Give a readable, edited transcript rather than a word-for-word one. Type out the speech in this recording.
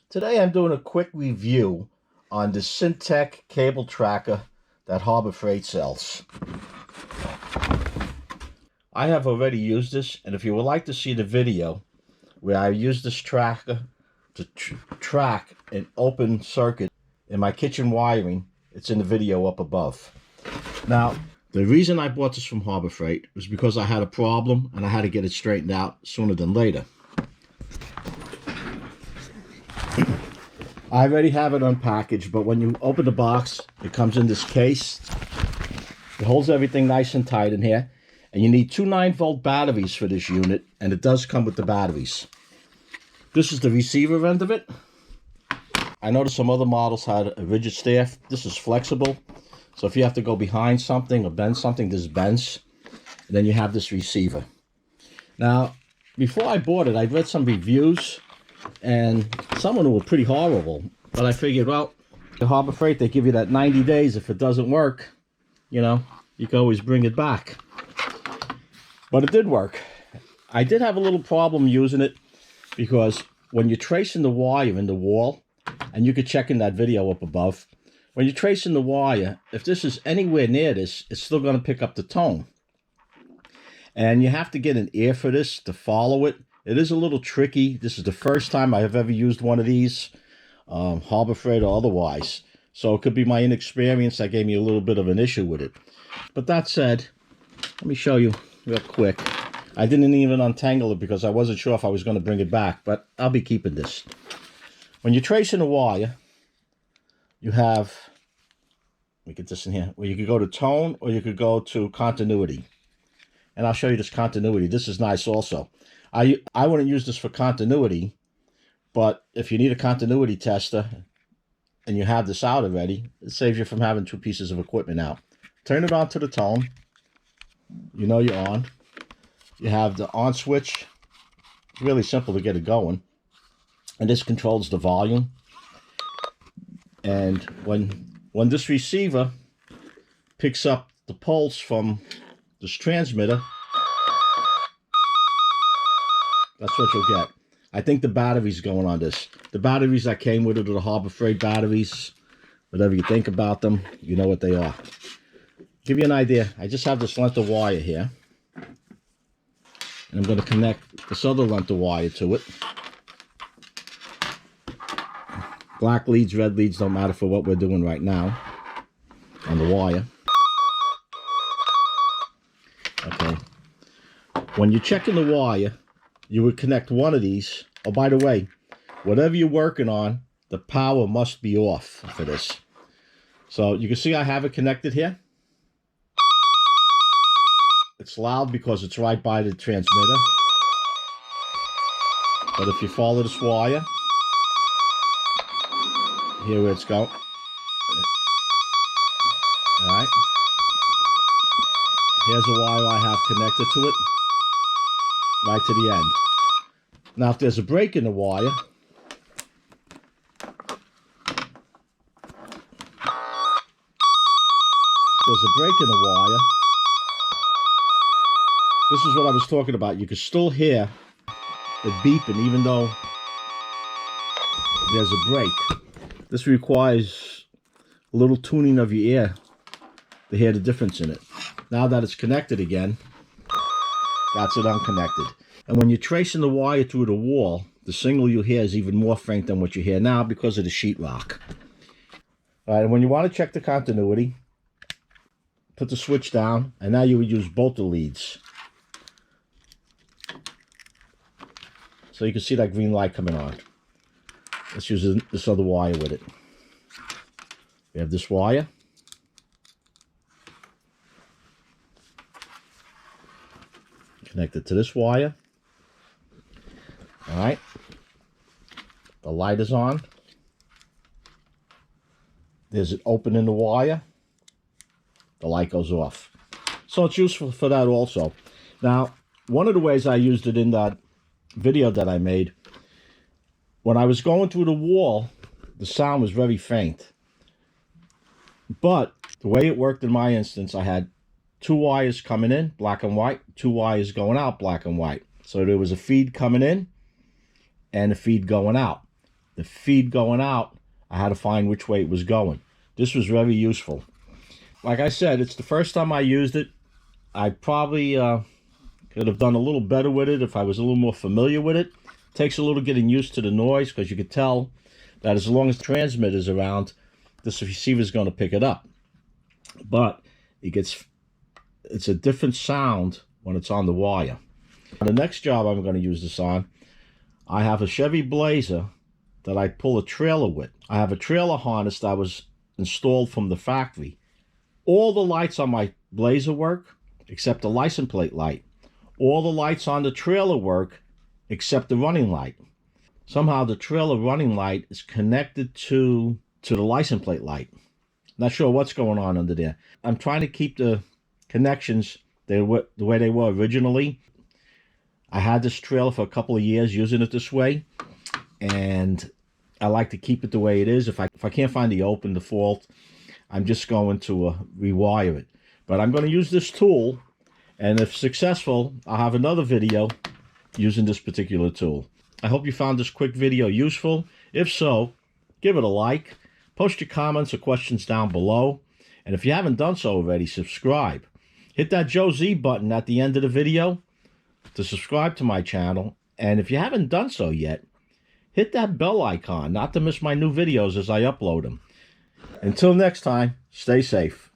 Today I'm doing a quick review on the Cen Tech cable tracker that Harbor Freight sells. I have already used this, and if you would like to see the video where I use this tracker to track an open circuit in my kitchen wiring, it's in the video up above. Now, the reason I bought this from Harbor Freight was because I had a problem and I had to get it straightened out sooner than later. I already have it unpackaged, but when you open the box, it comes in this case. It holds everything nice and tight in here. And you need two 9-volt batteries for this unit, and it does come with the batteries. This is the receiver end of it. I noticed some other models had a rigid staff. This is flexible. So if you have to go behind something or bend something, this bends. And then you have this receiver. Now, before I bought it, I read some reviews. And some of them were pretty horrible. But I figured, well, the Harbor Freight, they give you that 90 days. If it doesn't work, you know, you can always bring it back. But it did work. I did have a little problem using it because when you're tracing the wire in the wall, and you could check in that video up above, when you're tracing the wire, if this is anywhere near this, it's still going to pick up the tone. And you have to get an ear for this to follow it. It is a little tricky. This is the first time I have ever used one of these, Harbor Freight or otherwise. So it could be my inexperience that gave me a little bit of an issue with it. But that said, let me show you real quick. I didn't even untangle it because I wasn't sure if I was going to bring it back, but I'll be keeping this. When you're tracing a wire, you have, let me get this in here, where you could go to tone or you could go to continuity. And I'll show you this continuity. This is nice also. I wouldn't use this for continuity, but if you need a continuity tester and you have this out already, it saves you from having two pieces of equipment out. Turn it on to the tone. You know you're on. You have the on switch. It's really simple to get it going. And this controls the volume. And when this receiver picks up the pulse from this transmitter, that's what you'll get. I think the battery's going on this. The batteries that came with it are the Harbor Freight batteries. Whatever you think about them, you know what they are. Give you an idea, I just have this length of wire here. And I'm going to connect this other length of wire to it. Black leads, red leads don't matter for what we're doing right now on the wire. Okay. When you're checking the wire, you would connect one of these. Oh, by the way, whatever you're working on, the power must be off for this. So you can see I have it connected here. It's loud because it's right by the transmitter. But if you follow this wire, here where it's going. Alright. Here's a wire I have connected to it. Right to the end. Now if there's a break in the wire, this is what I was talking about. You can still hear it beeping even though there's a break. This requires a little tuning of your ear to hear the difference in it. Now that it's connected again, that's it unconnected. And when you're tracing the wire through the wall, the signal you hear is even more faint than what you hear now because of the sheetrock. All right, and when you want to check the continuity, put the switch down, and now you would use both the leads. So you can see that green light coming on. Let's use this other wire with it. We have this wire. Connected to this wire. All right. The light is on. There's an open in the wire. The light goes off. So it's useful for that also. Now, one of the ways I used it in that video that I made, when I was going through the wall, the sound was very faint. But the way it worked in my instance, I had two wires coming in, black and white, two wires going out, black and white. So there was a feed coming in and a feed going out. the feed going out, I had to find which way it was going. This was very useful. Like I said, it's the first time I used it. I probably could have done a little better with it if I was a little more familiar with it. Takes a little getting used to the noise, because you could tell that as long as the transmitter is around, this receiver is going to pick it up. But it's a different sound when it's on the wire. The next job I'm going to use this on, I have a Chevy Blazer that I pull a trailer with. I have a trailer harness that was installed from the factory. All the lights on my Blazer work except the license plate light. All the lights on the trailer work except the running light. Somehow the trailer running light is connected to the license plate light. Not sure what's going on under there. I'm trying to keep the connections the way they were originally. I had this trailer for a couple of years using it this way, and I like to keep it the way it is. If I can't find the open default, I'm just going to rewire it. But I'm going to use this tool, and if successful, I'll have another video using this particular tool. I hope you found this quick video useful. If so, give it a like. Post your comments or questions down below. And if you haven't done so already, subscribe. Hit that Joe Z button at the end of the video to subscribe to my channel. And if you haven't done so yet, hit that bell icon not to miss my new videos as I upload them. Until next time, stay safe.